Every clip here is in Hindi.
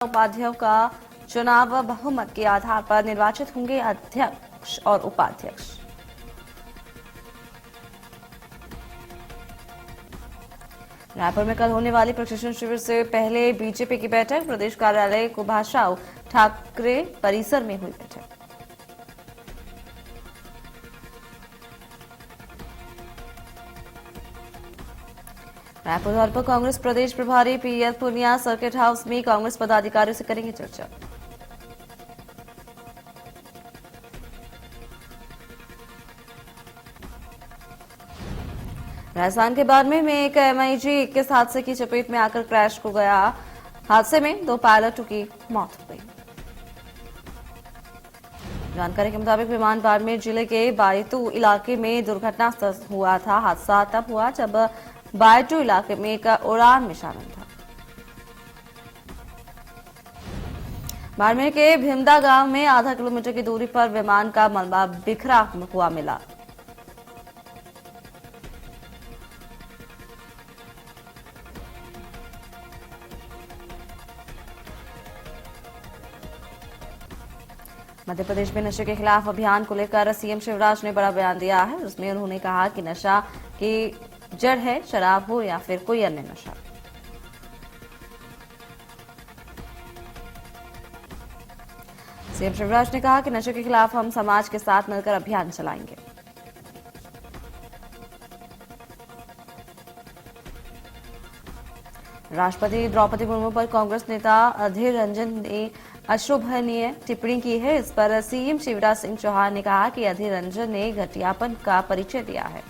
उपाध्यक्षों का चुनाव बहुमत के आधार पर निर्वाचित होंगे अध्यक्ष और उपाध्यक्ष। रायपुर में कल होने वाली प्रशिक्षण शिविर से पहले बीजेपी की बैठक, प्रदेश कार्यालय कुभाषाऊ ठाकरे परिसर में हुई बैठक। रायपुर दौरे पर कांग्रेस प्रदेश प्रभारी पीएल पुनिया सर्किट हाउस में कांग्रेस पदाधिकारियों से करेंगे चर्चा। राजस्थान के बाड़मेर में एक MIG 21 हादसे की चपेट में आकर क्रैश हो गया। हादसे में 2 पायलटों की मौत हो गई। जानकारी के मुताबिक विमान बाड़मेर जिले के बायतू इलाके में दुर्घटना हुआ था। हादसा तब हुआ जब बायतू इलाके में एक उड़ान में शामिल था। बाड़मेर के भीमदा गांव में आधा किलोमीटर की दूरी पर विमान का मलबा बिखरा हुआ मिला। मध्य प्रदेश में नशे के खिलाफ अभियान को लेकर सीएम शिवराज ने बड़ा बयान दिया है। उसमें उन्होंने कहा कि नशा की जड़ है शराब हो या फिर कोई अन्य नशा। सीएम शिवराज ने कहा कि नशे के खिलाफ हम समाज के साथ मिलकर अभियान चलाएंगे। राष्ट्रपति द्रौपदी मुर्मू पर कांग्रेस नेता अधीर रंजन ने अशोभनीय टिप्पणी की है। इस पर सीएम शिवराज सिंह चौहान ने कहा कि अधीर रंजन ने घटियापन का परिचय दिया है।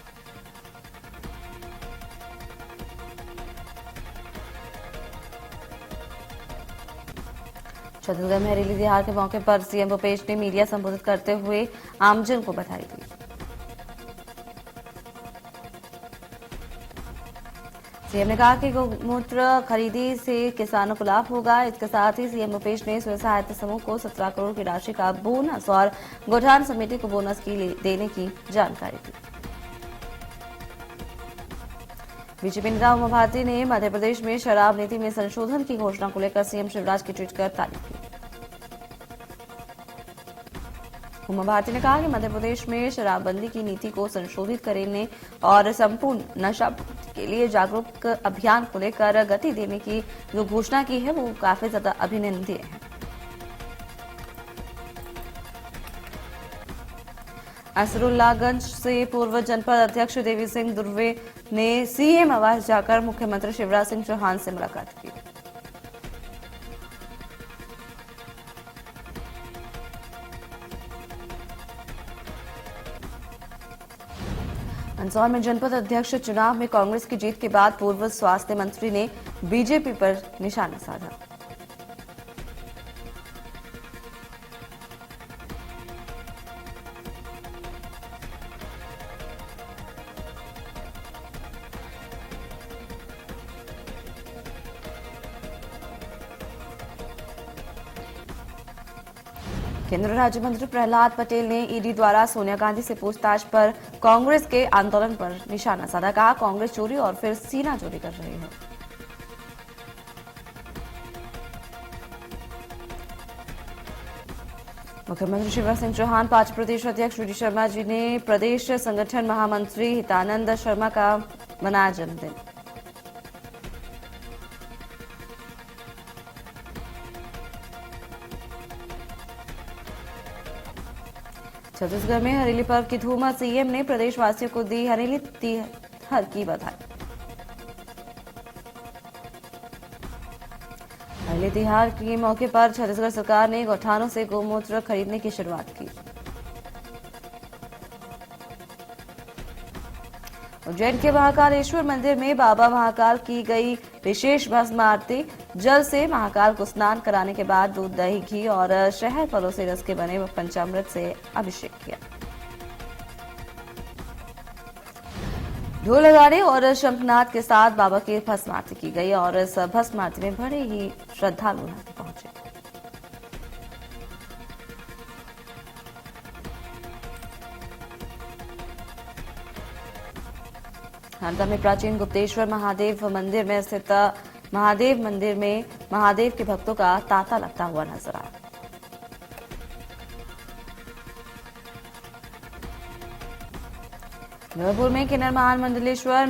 छत्तीसगढ़ में हरेली त्योहार के मौके पर सीएम भूपेश ने मीडिया संबोधित करते हुए आमजन को बधाई दी। सीएम ने कहा कि गौमूत्र खरीदी से किसानों को लाभ होगा। इसके साथ ही सीएम भूपेश ने स्वयं सहायता समूह को 17 करोड़ की राशि का बोनस और गौठान समिति को बोनस देने की जानकारी दी। बीजेपी नेता उमा भारती ने मध्य प्रदेश में शराब नीति में संशोधन की घोषणा को लेकर सीएम शिवराज की ट्वीट कर तारीफ की। उमा भारती ने कहा कि मध्य प्रदेश में शराबबंदी की नीति को संशोधित करने और संपूर्ण नशा के लिए जागरूक अभियान को लेकर गति देने की जो घोषणा की है वो काफी ज्यादा अभिनंदनीय है। असरुल्लागंज से पूर्व जनपद अध्यक्ष देवी सिंह दुर्वे ने सीएम आवास जाकर मुख्यमंत्री शिवराज सिंह चौहान से मुलाकात की। मंदसौर में जनपद अध्यक्ष चुनाव में कांग्रेस की जीत के बाद पूर्व स्वास्थ्य मंत्री ने बीजेपी पर निशाना साधा। केंद्रीय राज्य मंत्री प्रहलाद पटेल ने ईडी द्वारा सोनिया गांधी से पूछताछ पर कांग्रेस के आंदोलन पर निशाना साधा। कहा कांग्रेस चोरी और फिर सीना चोरी कर रही है। मुख्यमंत्री शिवराज सिंह चौहान भाजपा प्रदेश अध्यक्ष वी डी शर्मा जी ने प्रदेश संगठन महामंत्री हितानंद शर्मा का मनाया जन्मदिन। छत्तीसगढ़ में हरेली पर्व की धूम, सीएम ने प्रदेशवासियों को दी हरेली तिहर की बधाई। हरेली तिहार के मौके पर छत्तीसगढ़ सरकार ने गौठानों से गौमूत्र खरीदने की शुरुआत की। उज्जैन के महाकालेश्वर मंदिर में बाबा महाकाल की गई विशेष भस्म आरती। जल से महाकाल को स्नान कराने के बाद दूध, दही, घी और शहद फलों से रस के बने पंचामृत से अभिषेक किया। ढोल नगाड़े और शंखनाद के साथ बाबा की भस्म आरती की गई और इस भस्म आरती में बड़े ही श्रद्धालु पहुंचे। हरदा में प्राचीन गुप्तेश्वर महादेव मंदिर में स्थित महादेव मंदिर में महादेव के भक्तों का तांता लगता हुआ नजर आया। जबलपुर में किन्नर महान मंडलेश्वर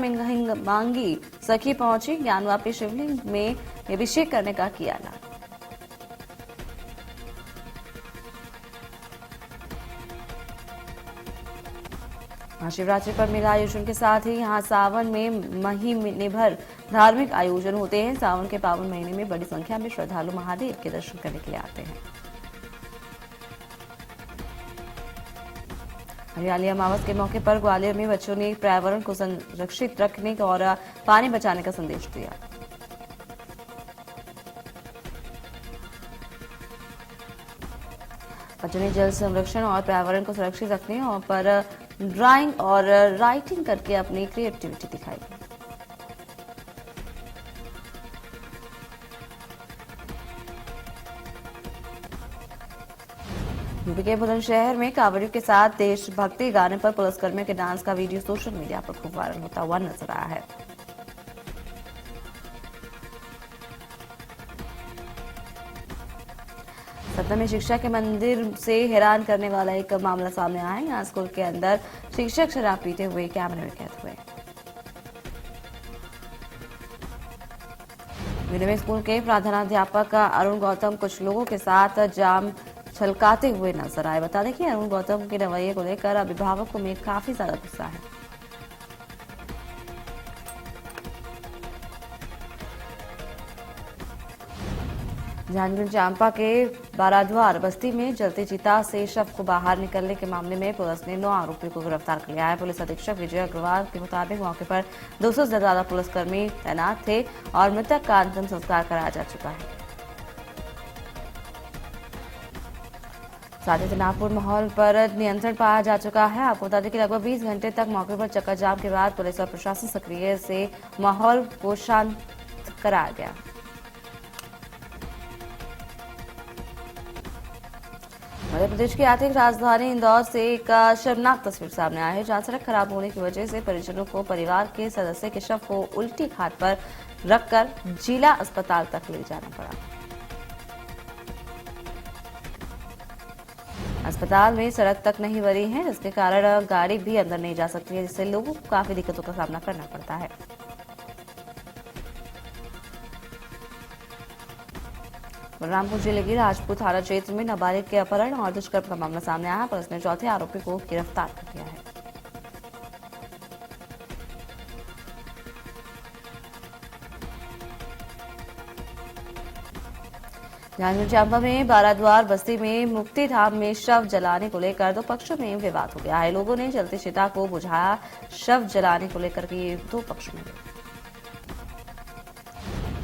मांगी सखी पहुंची, ज्ञानवापी शिवलिंग में अभिषेक करने का किया ऐलान। महाशिवरात्रि पर मेला आयोजन के साथ ही यहां सावन में महीने भर धार्मिक आयोजन होते हैं। सावन के पावन महीने में बड़ी संख्या में श्रद्धालु महादेव के दर्शन करने के लिए आते हैं। हरियाली अमावस के मौके पर ग्वालियर में बच्चों ने पर्यावरण को संरक्षित रखने और पानी बचाने का संदेश दिया। बच्चों ने जल संरक्षण और पर्यावरण को सुरक्षित रखने और पर ड्राइंग और राइटिंग करके अपनी क्रिएटिविटी दिखाई। यूपी के बुलंदशहर में कांवड़ियों के साथ देशभक्ति गाने पर पुलिसकर्मियों के डांस का वीडियो सोशल मीडिया पर खूब वायरल होता हुआ नजर आया है। सतना में शिक्षा के मंदिर से हैरान करने वाला एक मामला सामने आया है। यहाँ स्कूल के अंदर शिक्षक शराब पीते हुए कैमरे में कैद हुए। वीडियो में स्कूल के प्रधानाध्यापक अरुण गौतम कुछ लोगों के साथ जाम छलकाते हुए नजर आए। बता दें कि अरुण गौतम के रवैये को लेकर अभिभावकों में काफी ज्यादा गुस्सा है। जांजगीर चांपा के बाराद्वार बस्ती में जलती चिता से शव को बाहर निकलने के मामले में पुलिस ने 9 आरोपियों को गिरफ्तार कर लिया है। पुलिस अधीक्षक विजय अग्रवाल के मुताबिक मौके पर 200 से ज्यादा पुलिसकर्मी तैनात थे और मृतक का अंतिम संस्कार कराया जा चुका है। साथ ही तनावपूर्ण माहौल पर नियंत्रण पाया जा चुका है। आपको बता दें कि लगभग 20 घंटे तक मौके पर चक्का जाम के बाद पुलिस और प्रशासन सक्रिय से माहौल को शांत कराया गया। मध्य प्रदेश की आर्थिक राजधानी इंदौर से एक शर्मनाक तस्वीर सामने आई है, जहां सड़क खराब होने की वजह से परिजनों को परिवार के सदस्य के शव को उल्टी खाट पर रखकर जिला अस्पताल तक ले जाना पड़ा। अस्पताल में सड़क तक नहीं बनी है, जिसके कारण गाड़ी भी अंदर नहीं जा सकती है, जिससे लोगों को काफी दिक्कतों का सामना करना पड़ता है। बलरामपुर जिले की राजपूत थाना क्षेत्र में नाबालिग के अपहरण और दुष्कर्म का मामला सामने आया। पुलिस ने चौथे आरोपी को गिरफ्तार कर लिया है। जांजगीर चांपा में बाराद्वार बस्ती में मुक्ति धाम में शव जलाने को लेकर 2 पक्षों में विवाद हो गया है। लोगों ने जलती चिता को बुझाया। शव जलाने को लेकर के 2 पक्षों में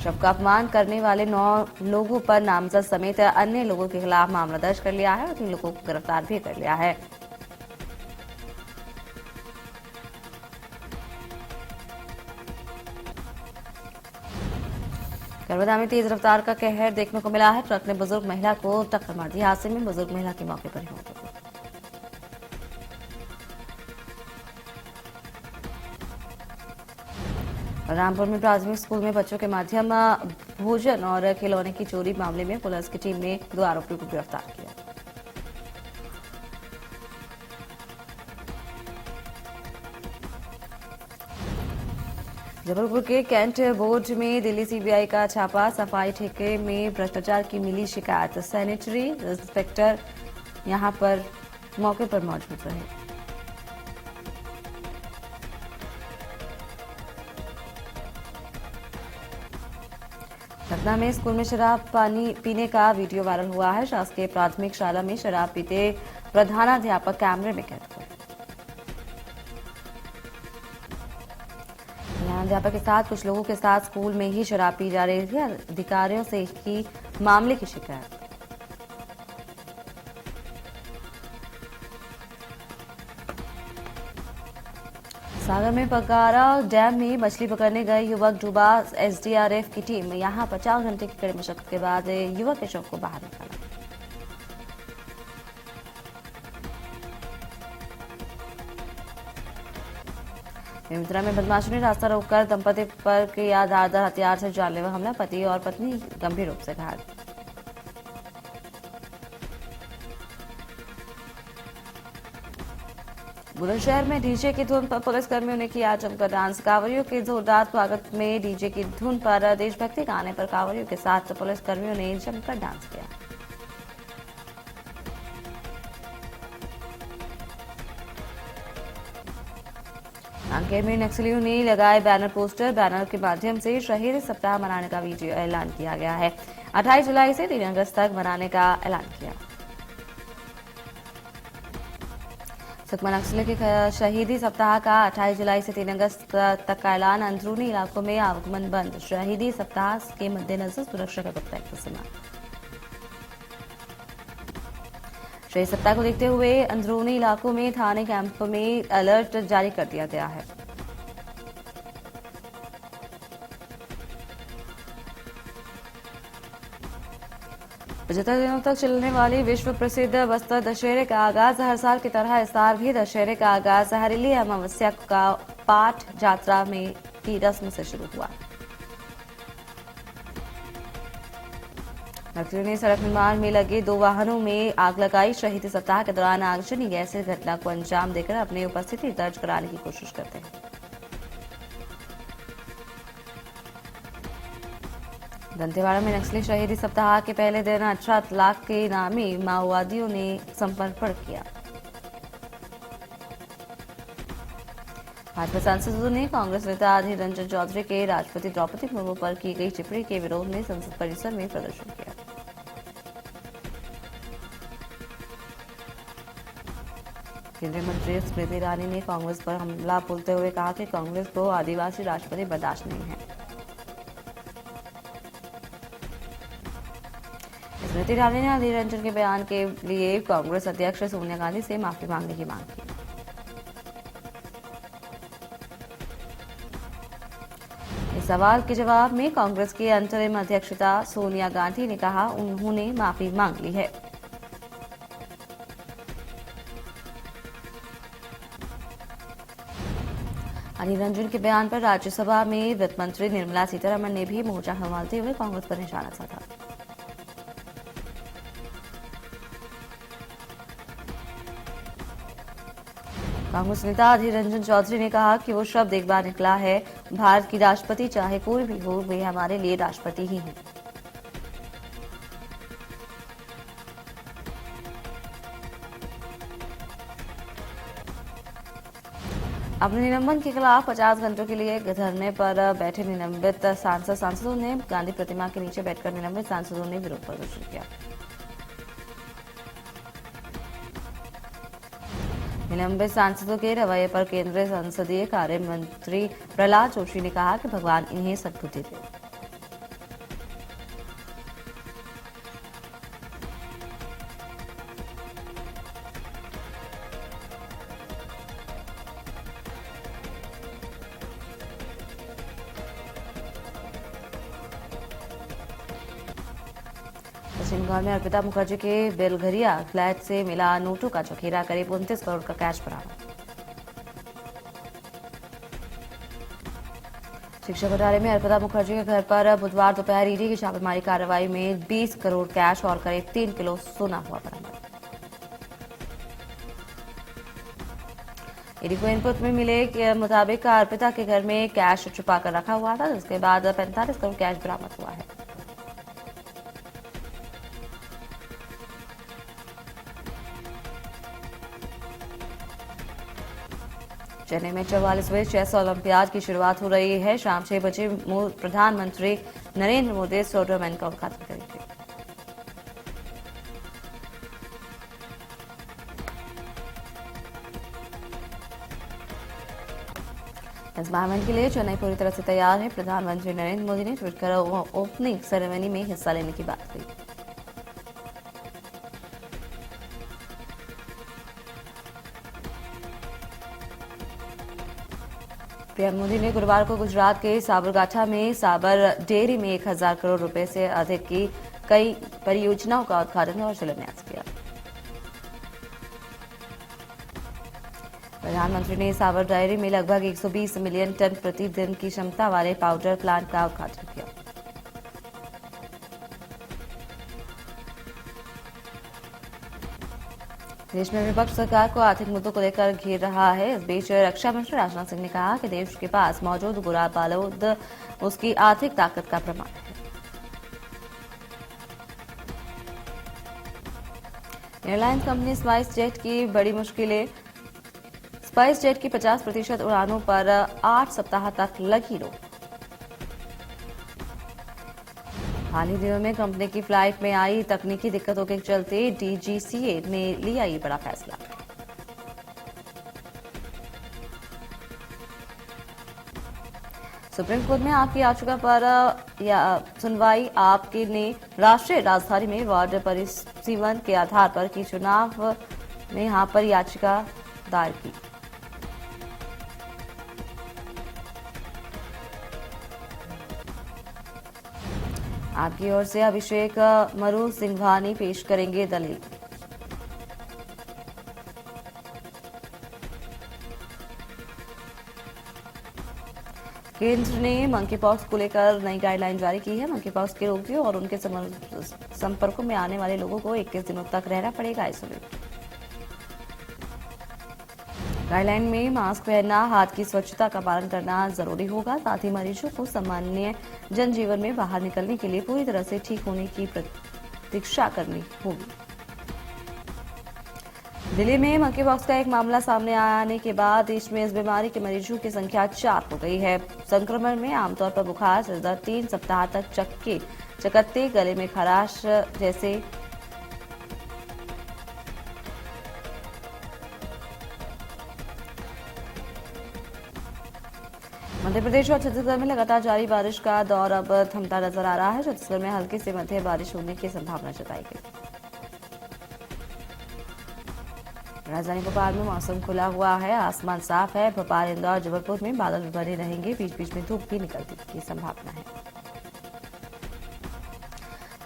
शव का अपमान करने वाले 9 लोगों पर नामजद समेत अन्य लोगों के खिलाफ मामला दर्ज कर लिया है और 3 लोगों को गिरफ्तार भी कर लिया है। नर्मदा में तेज रफ्तार का कहर देखने को मिला है। ट्रक ने बुजुर्ग महिला को टक्कर मार दी। हादसे में बुजुर्ग महिला की मौके पर ही मौत हो गई। रामपुर में प्राथमिक स्कूल में बच्चों के माध्यम भोजन और खिलौने की चोरी मामले में पुलिस की टीम ने 2 आरोपियों को गिरफ्तार किया। जबलपुर के कैंट बोर्ड में दिल्ली सीबीआई का छापा। सफाई ठेके में भ्रष्टाचार की मिली शिकायत। सैनिटरी इंस्पेक्टर यहां पर मौके पर मौजूद रहे। सतना में स्कूल में शराब पानी पीने का वीडियो वायरल हुआ है। शासकीय प्राथमिक शाला में शराब पीते प्रधानाध्यापक कैमरे में कैद हुए। प्रधानाध्यापक के साथ कुछ लोगों के साथ स्कूल में ही शराब पी जा रही थी। अधिकारियों से ही मामले की शिकायत। सागर में पकारा डैम में मछली पकड़ने गए युवक डूबा। एसडीआरएफ की टीम यहां 50 घंटे की कड़ी मशक्कत के बाद युवक के शव को बाहर निकाला। बेमित्रा में बदमाशों ने रास्ता रोककर दंपति पर किया धारदार हथियार से जानलेवा हमला, पति और पत्नी गंभीर रूप से घायल। बुलंदशहर में डीजे की धुन पर पुलिसकर्मियों ने किया जमकर डांस। कांवरियों के जोरदार स्वागत में डीजे की धुन पर देशभक्ति गाने पर कांवरियों के साथ पुलिसकर्मियों ने जमकर डांस किया। कांकेर में नक्सलियों ने लगाए बैनर पोस्टर। बैनर के माध्यम से शहीद सप्ताह मनाने का वीडियो ऐलान किया गया है। 28 जुलाई से 3 अगस्त तक मनाने का ऐलान किया। सुकमा नक्सली के शहीदी सप्ताह का 28 जुलाई से 3 अगस्त तक का ऐलान। अंदरूनी इलाकों में आवागमन बंद। शहीदी सप्ताह के मद्देनजर सुरक्षा का पुख्ता इंतजाम। शहीदी सप्ताह को देखते हुए अंदरूनी इलाकों में थाने कैंप में अलर्ट जारी कर दिया गया है। पचहत्तर दिनों तक चलने वाली विश्व प्रसिद्ध बस्तर दशहरे का आगाज हर साल की तरह इस बार भी दशहरे का आगाज जहरीली अमावस्या का पाठ यात्रा में की रस्म से शुरू हुआ। नक्सलियों ने सड़क निर्माण में लगे 2 वाहनों में आग लगाई। शहीदी सप्ताह के दौरान आगजनी गैस से घटना को अंजाम देकर अपनी उपस्थिति दर्ज कराने की कोशिश करते हैं। दंतेवाड़ा में नक्सली शहीदी सप्ताह के पहले दिन 18 लाख के इनामी माओवादियों ने समर्पण किया। भाजपा सांसदों ने कांग्रेस नेता अधीर रंजन चौधरी के राष्ट्रपति द्रौपदी मुर्मू पर की गई टिप्पणी के विरोध में संसद परिसर में प्रदर्शन किया। केंद्रीय मंत्री स्मृति ईरानी ने कांग्रेस पर हमला बोलते हुए कहा कि कांग्रेस को आदिवासी राष्ट्रपति बर्दाश्त नहीं है। स्मृति ईरानी ने अधीर रंजन के बयान के लिए कांग्रेस अध्यक्ष सोनिया गांधी से माफी मांगने की मांग की। इस सवाल के जवाब में कांग्रेस की अंतरिम अध्यक्षता सोनिया गांधी ने कहा उन्होंने माफी मांग ली है। अधीर रंजन के बयान पर राज्यसभा में वित्त मंत्री निर्मला सीतारमण ने भी मोर्चा संभालते हुए कांग्रेस पर निशाना साधा। कांग्रेस नेता अधीर रंजन चौधरी ने कहा कि वो शब्द एक बार निकला है, भारत की राष्ट्रपति चाहे कोई भी हो, वे हमारे लिए राष्ट्रपति ही हैं। अपने निलंबन के खिलाफ 50 घंटों के लिए धरने पर बैठे निलंबित सांसदों ने गांधी प्रतिमा के नीचे बैठकर निलंबित सांसदों ने विरोध प्रदर्शन किया। निलंबित सांसदों के रवैये पर केंद्रीय संसदीय कार्य मंत्री प्रहलाद जोशी ने कहा कि भगवान इन्हें सद्बुद्धि दे। पश्चिम बंगाल में अर्पिता मुखर्जी के बेलघरिया फ्लैट से मिला नोटों का जखीरा, करीब 29 करोड़ का कैश बरामद। शिक्षा घोटाले में अर्पिता मुखर्जी के घर पर बुधवार दोपहर ईडी की छापेमारी कार्रवाई में 20 करोड़ कैश और करीब 3 किलो सोना हुआ बरामद। ईडी को इनपुट में मिले के मुताबिक अर्पिता के घर में कैश छुपा कर रखा हुआ था, जिसके बाद 45 करोड़ कैश बरामद हुआ है। चेन्नई में 44वें चेस ओलंपियाड की शुरुआत हो रही है। शाम 6 बजे प्रधानमंत्री नरेंद्र मोदी इस टूर्नामेंट का उद्घाटन करेंगे। इस टूर्नामेंट के लिए चेन्नई पूरी तरह से तैयार है। प्रधानमंत्री नरेंद्र मोदी ने ट्वीट कर ओपनिंग सेरेमनी में हिस्सा लेने की बात कही। पीएम मोदी ने गुरुवार को गुजरात के साबरकांठा में साबर डेयरी में 1000 करोड़ रुपए से अधिक की कई परियोजनाओं का उद्घाटन और शिलान्यास किया। प्रधानमंत्री ने सावर डायरी में लगभग 120 मिलियन टन प्रतिदिन की क्षमता वाले पाउडर प्लांट का उद्घाटन किया। देश में विपक्ष सरकार को आर्थिक मुद्दों को लेकर घेर रहा है। इस बीच रक्षा मंत्री राजनाथ सिंह ने कहा कि देश के पास मौजूद गुराब बारूद उसकी आर्थिक ताकत का प्रमाण है। एयरलाइंस कंपनी स्पाइस जेट की बड़ी मुश्किलें। स्पाइस जेट की 50% उड़ानों पर 8 सप्ताह तक लगी रोक। हाल ही दिनों में कंपनी की फ्लाइट में आई तकनीकी दिक्कतों के चलते डीजीसीए ने लिया ये बड़ा फैसला। सुप्रीम कोर्ट में आपकी याचिका पर सुनवाई। आपके ने राष्ट्रीय राजधानी में वार्ड परिसीमन के आधार पर की चुनाव में यहां पर याचिका दायर की। आपकी ओर से अभिषेक मनु सिंघवानी पेश करेंगे दलील। केंद्र ने मंकी पॉक्स को लेकर नई गाइडलाइन जारी की है। मंकी पॉक्स के रोगियों और उनके संपर्कों में आने वाले लोगों को 21 दिनों तक रहना पड़ेगा आइसोलेट। गाइडलाइन में मास्क पहनना, हाथ की स्वच्छता का पालन करना जरूरी होगा। साथ ही मरीजों को सामान्य जनजीवन में बाहर निकलने के लिए पूरी तरह से ठीक होने की प्रतीक्षा करनी होगी। दिल्ली में मंकी पॉक्स का एक मामला सामने आने के बाद देश में इस बीमारी के मरीजों की संख्या 4 हो गई है। संक्रमण में आमतौर पर बुखार, सिर दर्द, 3 सप्ताह तक चकत्ते, गले में खराश जैसे मध्य प्रदेश और छत्तीसगढ़ में लगातार जारी बारिश का दौर अब थमता नजर आ रहा है। छत्तीसगढ़ में हल्की से मध्यम बारिश होने की संभावना जताई गई। राजधानी भोपाल में मौसम खुला हुआ है, आसमान साफ है। भोपाल, इंदौर, जबलपुर में बादल बने रहेंगे, बीच बीच में धूप भी निकलने की संभावना है।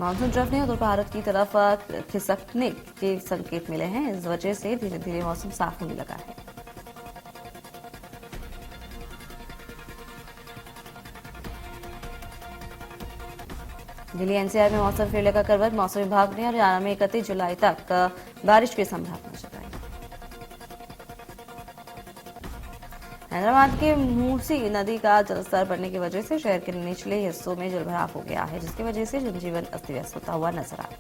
मानसून ट्रफ ने उत्तर भारत की तरफ खिसकने के संकेत मिले हैं। इस वजह से धीरे धीरे मौसम साफ होने लगा है। दिल्ली एनसीआर में मौसम फिर लेकर करवट। मौसम विभाग ने हरियाणा में 31 जुलाई तक बारिश की संभावना जताई। हैदराबाद के मूसी नदी का जलस्तर बढ़ने की वजह से शहर के निचले हिस्सों में जलभराव हो गया है, जिसकी वजह से जनजीवन अस्त व्यस्त होता हुआ नजर आया।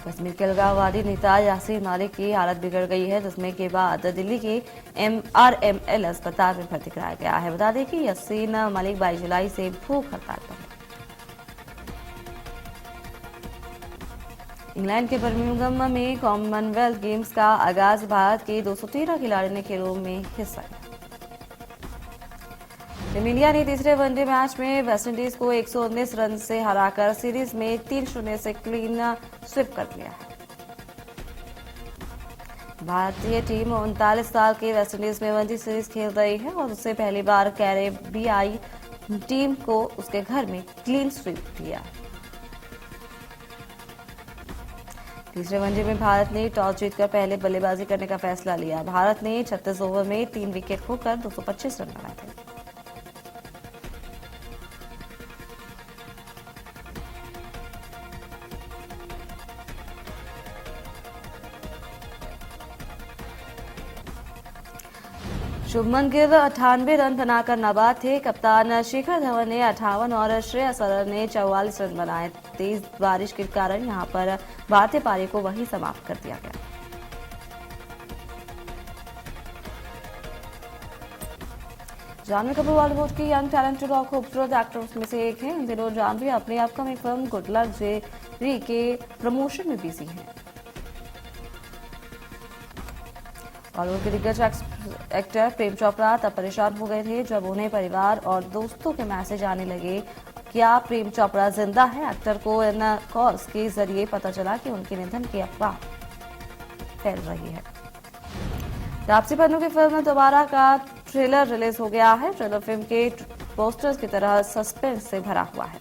कश्मीर के अलगाववादी नेता यासीर मलिक की हालत बिगड़ गई है, जिसमें के बाद दिल्ली के RML अस्पताल में भर्ती कराया गया है। बता दें कि यासीर मलिक 22 जुलाई से भूख हड़ताल पर है। इंग्लैंड के बर्मिंघम में कॉमनवेल्थ गेम्स का आगाज। भारत के 213 खिलाड़ियों ने खेलों में हिस्सा लिया। टीम इंडिया ने तीसरे वनडे मैच में वेस्टइंडीज को 119 रन से हराकर सीरीज में 3-0 से क्लीन स्वीप कर लिया है। भारतीय टीम 39 साल के वेस्टइंडीज में वनडे सीरीज खेल रही है और उससे पहली बार कैरेबियाई टीम को उसके घर में क्लीन स्वीप दिया। तीसरे वनडे में भारत ने टॉस जीतकर पहले बल्लेबाजी करने का फैसला लिया। भारत ने 36 ओवर में 3 विकेट खोकर 225 रन बनाए थे। शुभमन गिल 98 रन बनाकर नाबाद थे। कप्तान शिखर धवन ने 58 और श्रेयस अय्यर ने 44 रन बनाए। तेज बारिश के कारण यहां पर भारतीय पारी को वहीं समाप्त कर दिया गया। जानवी कपूर बॉलीवुड की यंग टैलेंटेड और खूबसूरत एक्ट्रेस में से एक हैं। इन दिनों जानवी अपनी upcoming film good luck Jerry के प्रमोशन में बिजी हैं। बॉलीवुड के दिग्गज एक्टर प्रेम चोपड़ा तब परेशान हो गए थे जब उन्हें परिवार और दोस्तों के मैसेज आने लगे, क्या प्रेम चोपड़ा जिंदा है? एक्टर को इन कॉल्स के जरिए पता चला कि उनके निधन की अफवाह फैल रही है। तापसी पन्नू की फिल्म दोबारा का ट्रेलर रिलीज हो गया है। ट्रेलर फिल्म के पोस्टर्स की तरह सस्पेंस से भरा हुआ है।